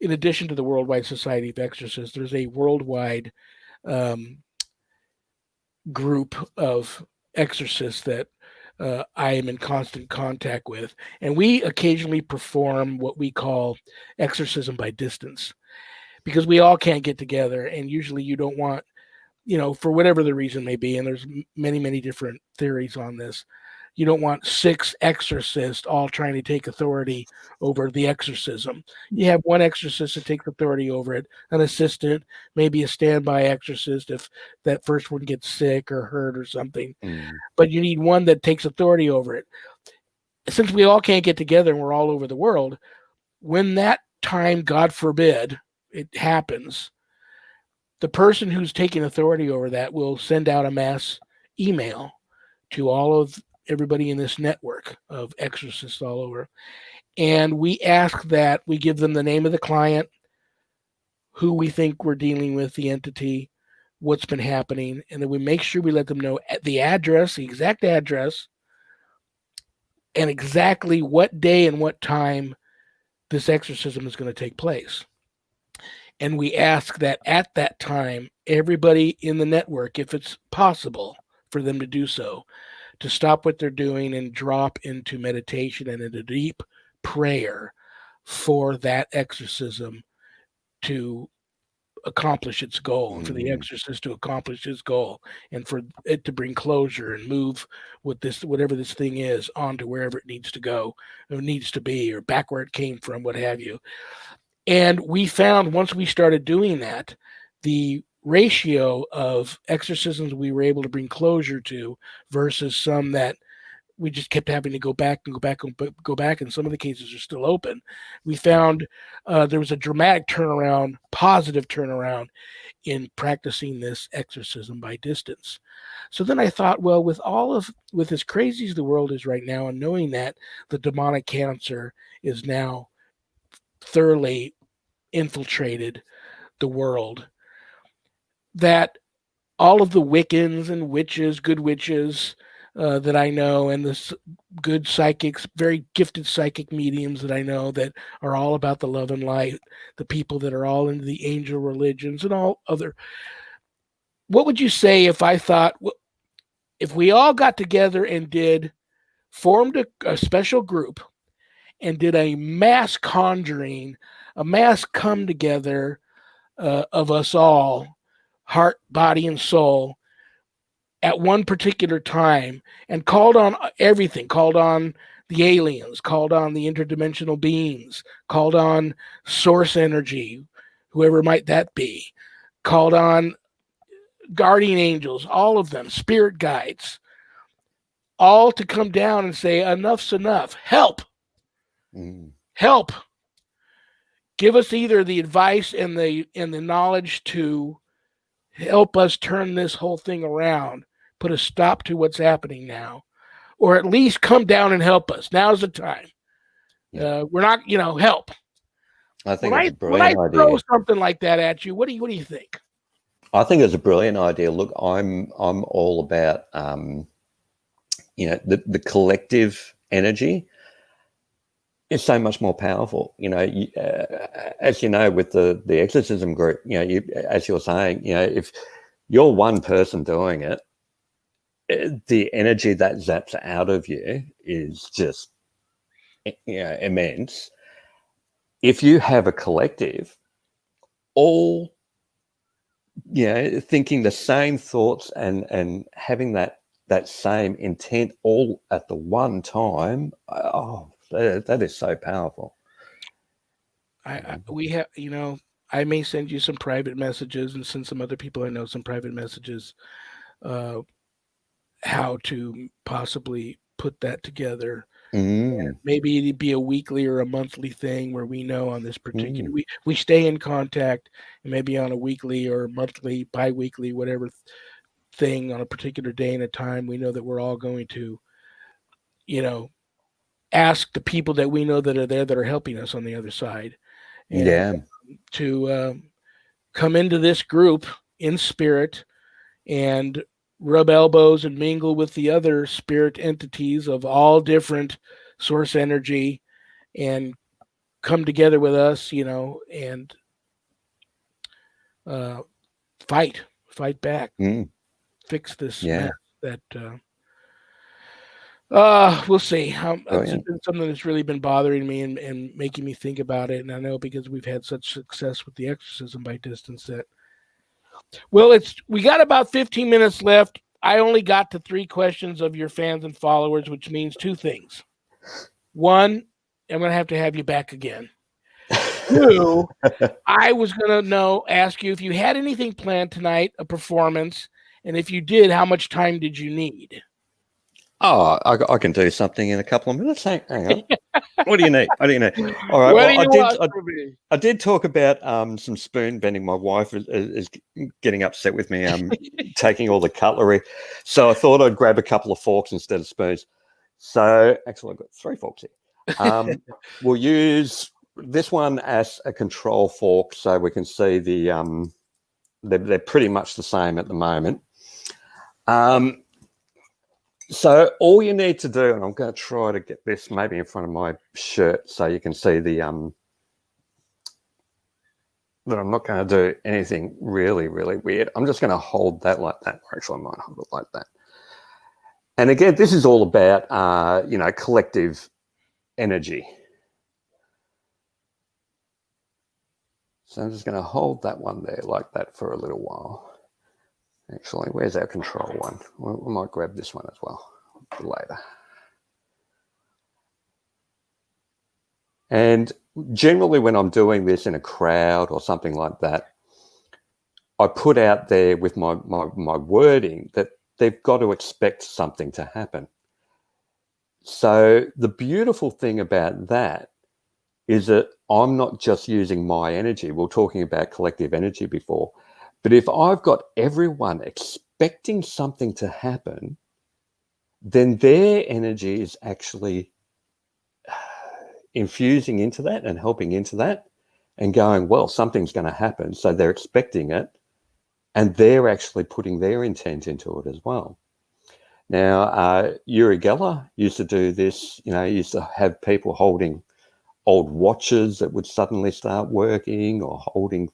A: in addition to the Worldwide Society of Exorcists, there's a worldwide group of exorcists that I am in constant contact with, and we occasionally perform what we call exorcism by distance. because we all can't get together, and usually you don't want, for whatever the reason may be, and there's many, many different theories on this. You don't want 6 exorcists all trying to take authority over the exorcism. You have one exorcist that takes authority over it, an assistant, maybe a standby exorcist if that first one gets sick or hurt or something. But you need one that takes authority over it. Since we all can't get together and we're all over the world, when that time, God forbid, it happens, the person who's taking authority over that will send out a mass email to all of everybody in this network of exorcists all over. And we ask that we give them the name of the client, who we think we're dealing with, the entity, what's been happening, and then we make sure we let them know the address, the exact address, and exactly what day and what time this exorcism is going to take place. And we ask that at that time, everybody in the network, if it's possible for them to do so, to stop what they're doing and drop into meditation and into deep prayer for that exorcism to accomplish its goal, and for the exorcist to accomplish his goal, and for it to bring closure and move with this, whatever this thing is, onto wherever it needs to go, or needs to be, or back where it came from, what have you. And we found once we started doing that, the ratio of exorcisms we were able to bring closure to versus some that we just kept having to go back and go back and go back, and some of the cases are still open. We found there was a dramatic turnaround, positive turnaround in practicing this exorcism by distance. So then I thought, well, with as crazy as the world is right now, and knowing that the demonic cancer is now thoroughly infiltrated the world, that all of the Wiccans and witches, good witches that I know, and the good psychics, very gifted psychic mediums that I know that are all about the love and light, the people that are all into the angel religions and all other. What would you say if I thought, if we all got together and formed a special group and did a mass conjuring, a mass come together of us all, heart, body, and soul, at one particular time, and called on everything, called on the aliens, called on the interdimensional beings, called on source energy, whoever might that be, called on guardian angels, all of them, spirit guides, all to come down and say, enough's enough. Help. Help. Give us either the advice and the knowledge to help us turn this whole thing around, put a stop to what's happening now, or at least come down and help us. Now's the time. We're not, help.
B: I think it's a brilliant idea.
A: When I throw something like that at you, what do you think?
B: I think it's a brilliant idea. Look, I'm all about the collective energy is so much more powerful. As you know, with the exorcism group, as you're saying, if you're one person doing it, the energy that zaps out of you is just immense. If you have a collective, all thinking the same thoughts and having that same intent all at the one time, that is so powerful.
A: We have, I may send you some private messages and send some other people I know some private messages, how to possibly put that together. Maybe it'd be a weekly or a monthly thing where we know on this particular, we stay in contact, and maybe on a weekly or monthly, bi-weekly, whatever thing, on a particular day and a time, we know that we're all going to, ask the people that we know that are there, that are helping us on the other side, and to come into this group in spirit and rub elbows and mingle with the other spirit entities of all different source energy, and come together with us, and fight back, fix this mess that We'll see.
B: Oh,
A: It's
B: yeah.
A: been something that's really been bothering me and making me think about it. And I know because we've had such success with the exorcism by distance that, well, we got about 15 minutes left. I only got to 3 questions of your fans and followers, which means 2 things. 1, I'm going to have you back again. 2, I was going to ask you if you had anything planned tonight, a performance, and if you did, how much time did you need?
B: Oh, I can do something in a couple of minutes. Hang on. What do you need? All right.
A: What
B: Well,
A: do you want from me?
B: I did talk about some spoon bending. My wife is getting upset with me. Taking all the cutlery, so I thought I'd grab a couple of forks instead of spoons. So actually, I've got 3 forks here. We'll use this one as a control fork, so we can see the they're pretty much the same at the moment. So all you need to do, and I'm going to try to get this maybe in front of my shirt so you can see the that I'm not going to do anything really, really weird. I'm just going to hold that like that. Or actually, I might hold it like that. And again, this is all about, collective energy. So I'm just going to hold that one there like that for a little while. Actually, where's our control one? We might grab this one as well later. And generally when I'm doing this in a crowd or something like that, I put out there with my wording that they've got to expect something to happen. So the beautiful thing about that is that I'm not just using my energy. We were talking about collective energy before. But if I've got everyone expecting something to happen, then their energy is actually infusing into that and helping into that and going, well, something's going to happen. So they're expecting it and they're actually putting their intent into it as well. Now, Uri Geller used to do this, he used to have people holding old watches that would suddenly start working or holding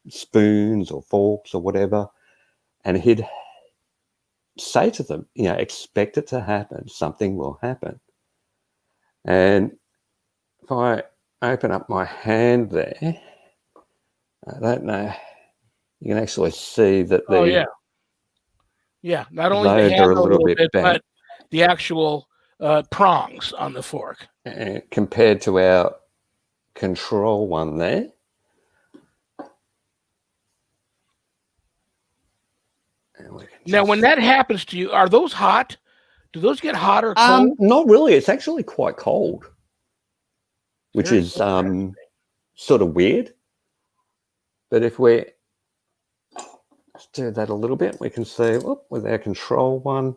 B: spoons or forks or whatever. And he'd say to them, expect it to happen. Something will happen. And if I open up my hand there, I don't know, you can actually see that
A: not only the
B: loads are a
A: handle
B: little bit bent,
A: but the actual prongs on the fork.
B: Compared to our control one there.
A: Now, when that happens to you, are those hot? Do those get hot or cold?
B: Not really. It's actually quite cold, which is sort of weird. But if we do that a little bit, we can see with our control one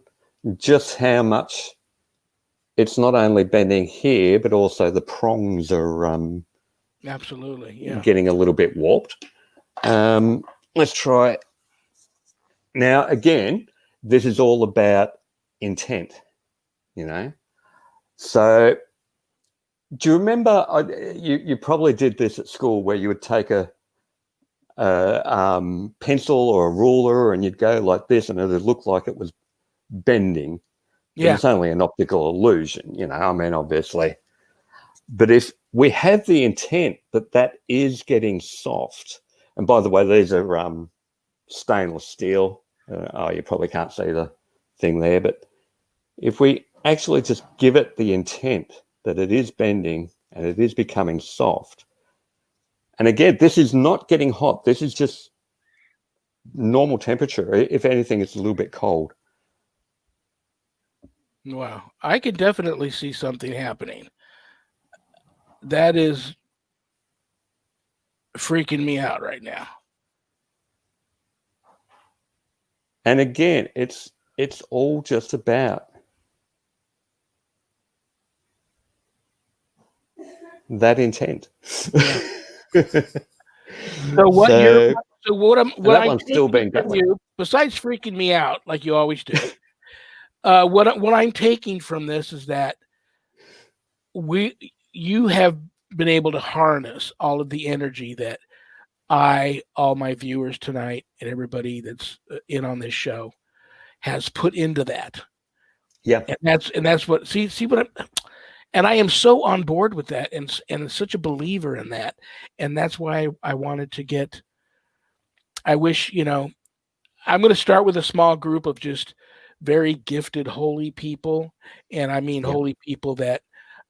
B: just how much it's not only bending here, but also the prongs are
A: absolutely
B: getting a little bit warped. Let's try. Now, again, this is all about intent, So do you remember, you probably did this at school where you would take a pencil or a ruler and you'd go like this and it would look like it was bending. Yeah. But it's only an optical illusion, obviously. But if we have the intent that is getting soft, and by the way, these are stainless steel. You probably can't see the thing there, but if we actually just give it the intent that it is bending and it is becoming soft, and again, this is not getting hot. This is just normal temperature. If anything, it's a little bit cold.
A: Wow. I can definitely see something happening. That is freaking me out right now.
B: And again, it's all just about that intent. Yeah.
A: So what I'm
B: still being
A: from you, besides freaking me out like you always do, what I'm taking from this is that you have been able to harness all of the energy that all my viewers tonight and everybody that's in on this show has put into that.
B: Yeah.
A: And that's what see what I'm, and I am so on board with that, and such a believer in that, and that's why I wanted to get. I wish I'm going to start with a small group of just very gifted holy people, and I mean
B: Yeah.
A: holy people that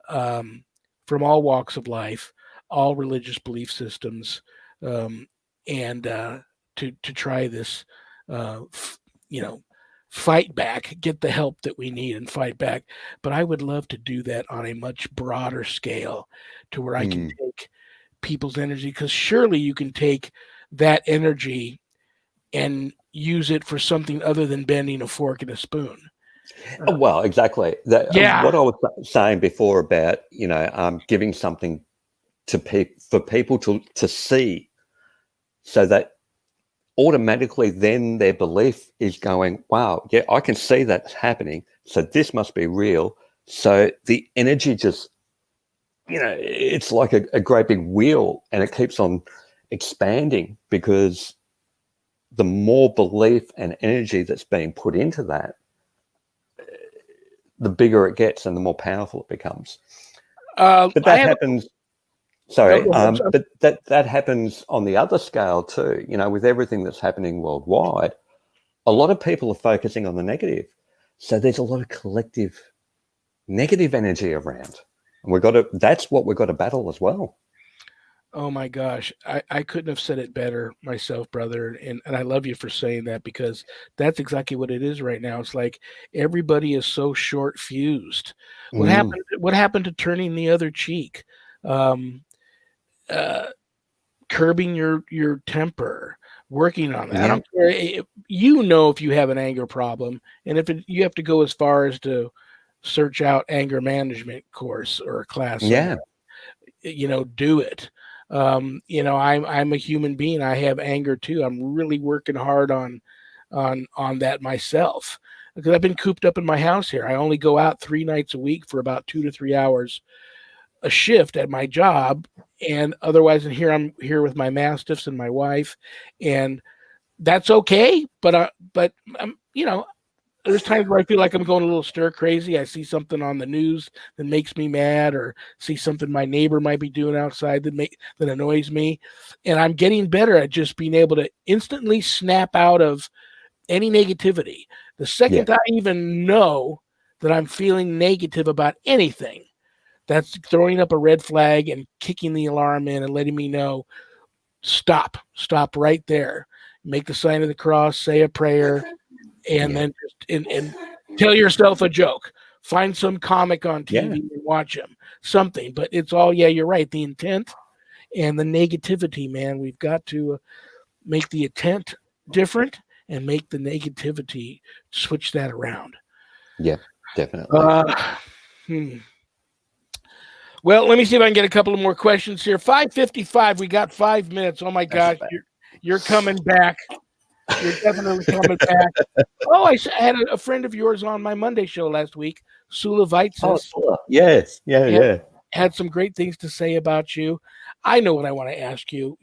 A: um, from all walks of life, all religious belief systems, um, and to try this, f- you know, fight back, get the help that we need, and fight back. But I would love to do that on a much broader scale, to where I can
B: Mm.
A: take people's energy, because surely you can take that energy and use it for something other than bending a fork and a spoon.
B: Well, exactly. What
A: Yeah.
B: I was saying before about giving something to for people to see, so that automatically then their belief is going, wow, yeah, I can see that's happening, so this must be real. So the energy just, it's like a great big wheel, and it keeps on expanding, because the more belief and energy that's being put into that, the bigger it gets and the more powerful it becomes. But
A: I
B: that
A: have.
B: happens.
A: No,
B: Sorry,
A: go ahead. I'm sorry.
B: but that happens on the other scale too. With everything that's happening worldwide, a lot of people are focusing on the negative, so there's a lot of collective negative energy around, and we've got to. That's what we've got to battle as well.
A: Oh my gosh, I couldn't have said it better myself, brother. And I love you for saying that, because that's exactly what it is right now. It's like everybody is so short fused.
B: Mm,
A: What happened to turning the other cheek? Um, uh, Curbing your temper, working on that. I
B: yeah,
A: don't care. If you have an anger problem, and you have to go as far as to search out anger management course or a class
B: yeah,
A: somewhere, do it. I'm a human being. I have anger too. I'm really working hard on that myself, because I've been cooped up in my house here. I only go out 3 nights a week for about 2 to 3 hours a shift at my job, and otherwise, and here I'm here with my mastiffs and my wife, and that's okay. But there's times where I feel like I'm going a little stir crazy. I see something on the news that makes me mad, or see something my neighbor might be doing outside that annoys me, and I'm getting better at just being able to instantly snap out of any negativity. The
B: yeah,
A: second I even know that I'm feeling negative about anything, that's throwing up a red flag and kicking the alarm in and letting me know, stop right there. Make the sign of the cross, say a prayer, and
B: yeah,
A: then just and tell yourself a joke. Find some comic on
B: yeah,
A: TV and watch him. Something, but it's all, yeah, you're right. The intent and the negativity, man. We've got to make the intent different and make the negativity, switch that around.
B: yeah, definitely.
A: Uh, hmm. Well, let me see if I can get a couple of more questions here. 5:55. We got 5 minutes. Oh my
B: That's
A: gosh,
B: about.
A: you're coming back. You're definitely coming back. Oh, I had a friend of yours on my Monday show last week, Sula
B: Oh,
A: Vaitzis.
B: Sula. Yes, yeah,
A: Had,
B: yeah.
A: had some great things to say about you. I know what I want to ask you.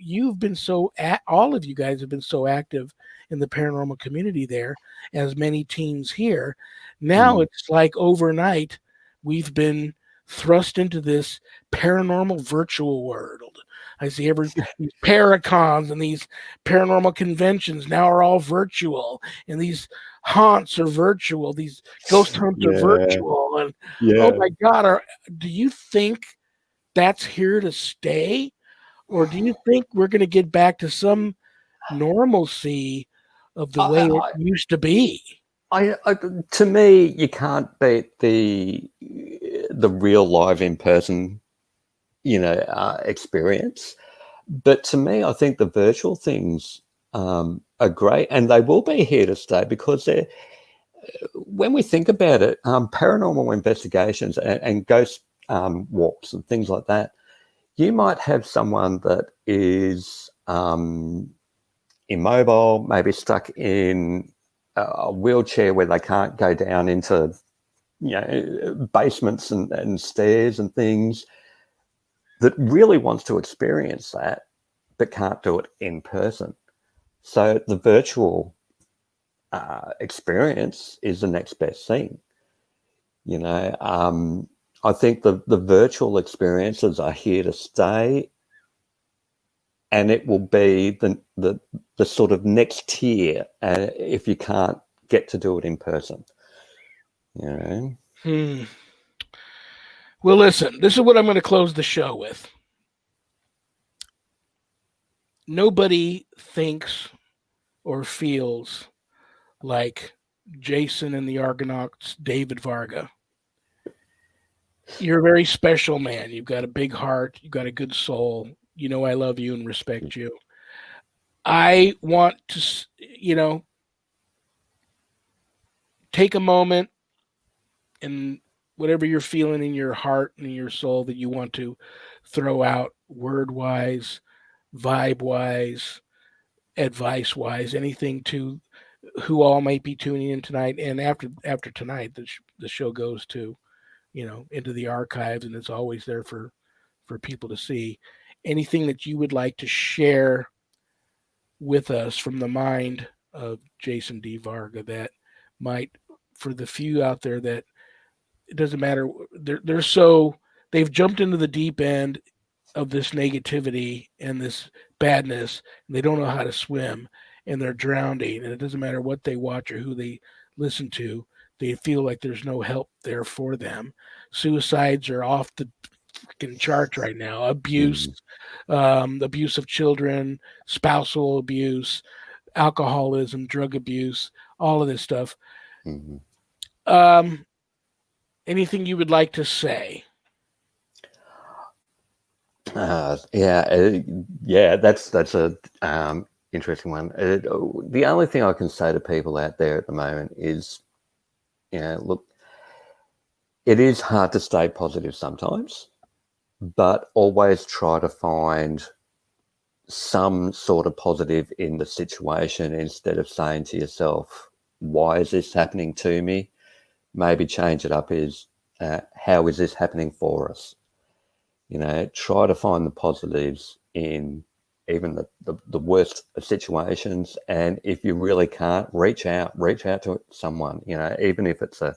A: All of you guys have been so active in the paranormal community there, as many teams here. Now
B: Mm,
A: it's like overnight, we've been thrust into this paranormal virtual world. I see these paracons and these paranormal conventions now are all virtual, and these haunts are virtual, these ghost hunts are
B: yeah,
A: virtual, and oh
B: yeah.
A: my God, do you think that's here to stay? Or do you think we're going to get back to some normalcy of the way it
B: I,
A: used to be?
B: I, to me, you can't beat the real live in person, experience. But to me, I think the virtual things are great, and they will be here to stay, because they're, when we think about it, paranormal investigations and ghost walks and things like that. You might have someone that is immobile, maybe stuck in a wheelchair where they can't go down into basements and stairs and things, that really wants to experience that but can't do it in person. So the virtual experience is the next best thing. You know, I think the virtual experiences are here to stay, and it will be the sort of next tier if you can't get to do it in person. You know.
A: Well, listen, this is what I'm going to close the show with. Nobody thinks or feels like Jason and the Argonauts, David Varga. You're a very special man. You've got a big heart. You've got a good soul. You know I love you and respect you. I want to, take a moment and whatever you're feeling in your heart and in your soul that you want to throw out word wise, vibe wise, advice wise, anything to who all might be tuning in tonight. And after tonight, the show goes to, into the archives, and it's always there for people to see. Anything that you would like to share with us from the mind of Jason D. Varga that might, for the few out there that it doesn't matter, they've jumped into the deep end of this negativity and this badness, and they don't know how to swim, and they're drowning, and it doesn't matter what they watch or who they listen to, they feel like there's no help there for them. Suicides are off the freaking charts right now. Abuse, abuse of children, spousal abuse, alcoholism, drug abuse, all of this stuff. Anything you would like to say?
B: Yeah, that's a interesting one. The only thing I can say to people out there at the moment is, look, it is hard to stay positive sometimes, but always try to find some sort of positive in the situation instead of saying to yourself, why is this happening to me? Maybe change it up is, how is this happening for us? Try to find the positives in even the worst of situations. And if you really can't, reach out to someone, even if it's a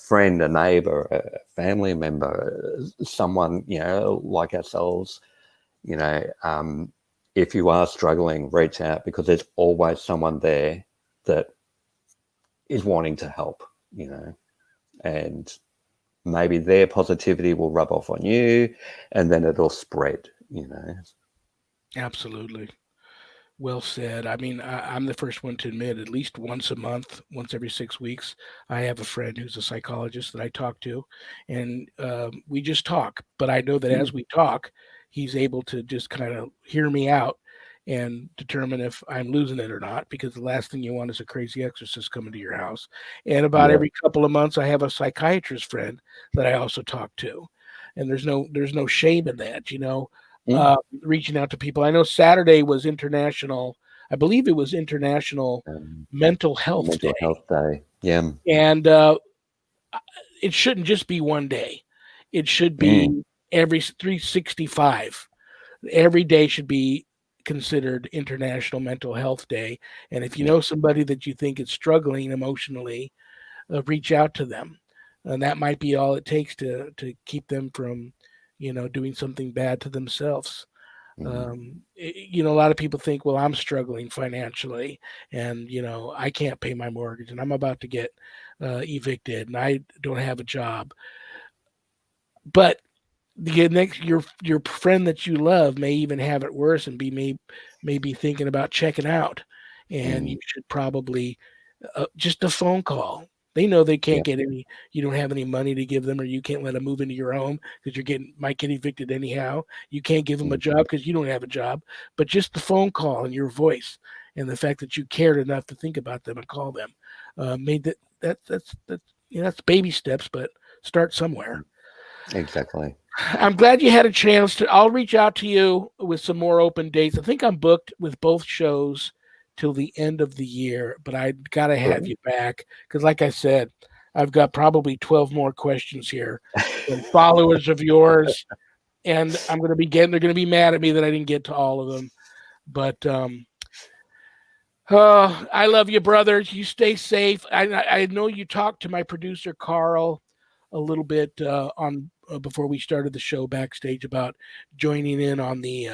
B: friend, a neighbor, a family member, someone, like ourselves, if you are struggling, reach out, because there's always someone there that is wanting to help, and maybe their positivity will rub off on you, and then it'll spread,
A: Absolutely. Well said. I mean, I'm the first one to admit, at least once a month, once every 6 weeks, I have a friend who's a psychologist that I talk to, and we just talk. But I know that as we talk, he's able to just kind of hear me out and determine if I'm losing it or not, because the last thing you want is a crazy exorcist coming to your house. And about every couple of months, I have a psychiatrist friend that I also talk to, and there's no shame in that, reaching out to people. I know Saturday was international. I believe it was International Mental Health Day.
B: Health Day. Yeah.
A: And it shouldn't just be one day. It should be every 365. Every day should be considered International Mental Health Day. And if you know somebody that you think is struggling emotionally, reach out to them. And that might be all it takes to keep them from, doing something bad to themselves. A lot of people think, well, I'm struggling financially, and I can't pay my mortgage, and I'm about to get evicted, and I don't have a job. But your friend that you love may even have it worse and may be thinking about checking out, and you should probably just a phone call. They know they can't get any. You don't have any money to give them, or you can't let them move into your home because might get evicted anyhow. You can't give them a job because you don't have a job. But just the phone call and your voice, and the fact that you cared enough to think about them and call them, made that's baby steps, but start somewhere.
B: Exactly.
A: I'm glad you had a chance to. I'll reach out to you with some more open dates. I think I'm booked with both shows till the end of the year, but I got to have you back because, like I said, I've got probably 12 more questions here from followers of yours, and they're going to be mad at me that I didn't get to all of them. But I love you, brother. You stay safe. I know you talked to my producer, Carl. a little bit on before we started the show backstage about joining in on the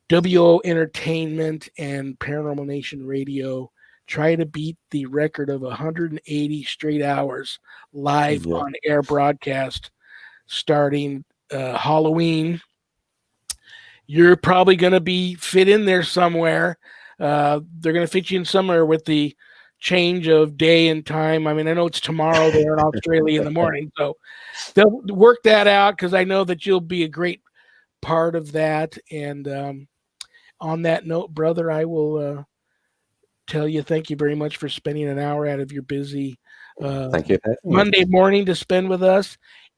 A: WO Entertainment and Paranormal Nation Radio. Try to beat the record of 180 straight hours live on air broadcast starting Halloween. You're probably going to be fit in there somewhere. They're going to fit you in somewhere with the change of day and time. I mean, I know it's tomorrow there in Australia in the morning, so they'll work that out because I know that you'll be a great part of that. And on that note, brother, I will tell you thank you very much for spending an hour out of your busy
B: Thank you.
A: Monday morning to spend with us.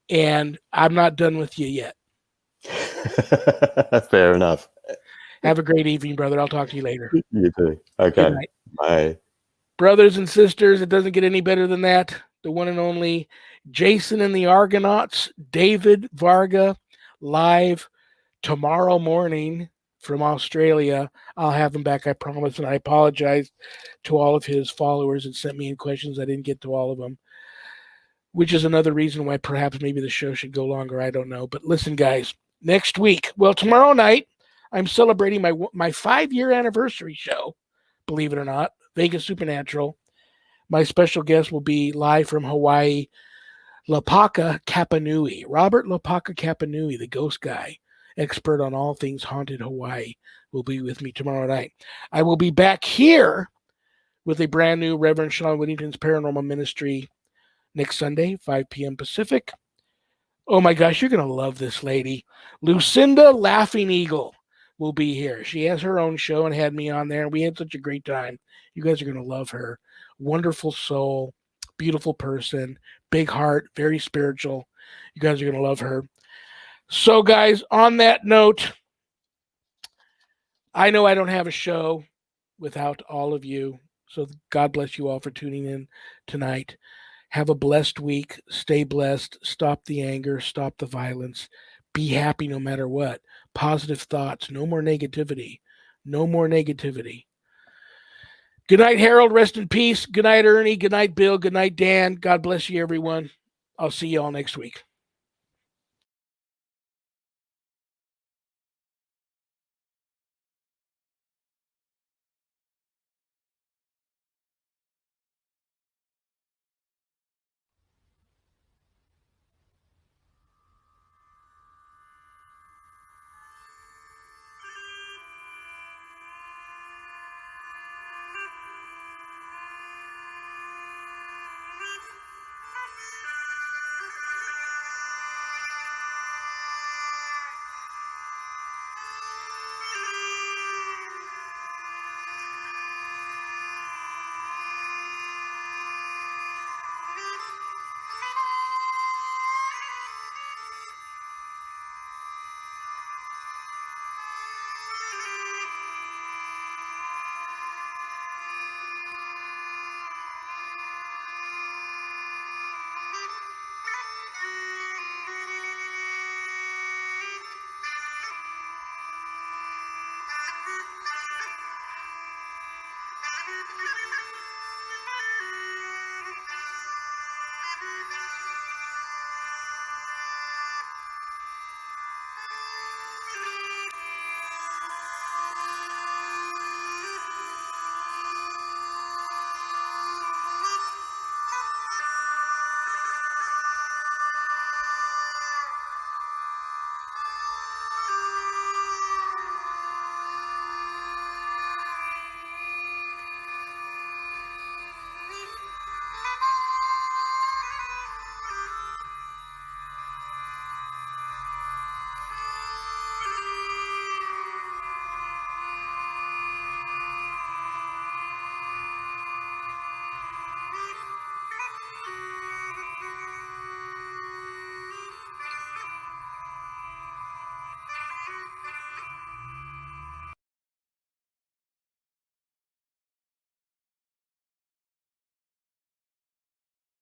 A: And I'm not done with you yet.
B: Fair enough.
A: Have a great evening, brother. I'll talk to you later.
B: You too. Okay.
A: Good night.
B: Bye.
A: Brothers and sisters, it doesn't get any better than that. The one and only Jason and the Argonauts, David Varga, live tomorrow morning from Australia. I'll have him back, I promise. And I apologize to all of his followers that sent me in questions. I didn't get to all of them, which is another reason why perhaps maybe the show should go longer. I don't know. But listen, guys, next week, well, tomorrow night, I'm celebrating my 5-year anniversary show, believe it or not, Vegas Supernatural. My special guest will be live from Hawaii, Lapaka Kapanui. Robert Lapaka Kapanui, the ghost guy, expert on all things haunted Hawaii, will be with me tomorrow night. I will be back here with a brand new Reverend Shawn Whittington's Paranormal Ministry next Sunday, 5 p.m. Pacific. Oh my gosh, you're going to love this lady. Lucinda Laughing Eagle will be here. She has her own show and had me on there, and we had such a great time. You guys are going to love her. Wonderful soul, beautiful person, big heart, very spiritual. You guys are going to love her. So, guys, on that note, I know I don't have a show without all of you. So God bless you all for tuning in tonight. Have a blessed week. Stay blessed. Stop the anger. Stop the violence. Be happy no matter what. Positive thoughts. No more negativity. No more negativity. Good night, Harold. Rest in peace. Good night, Ernie. Good night, Bill. Good night, Dan. God bless you, everyone. I'll see you all next week.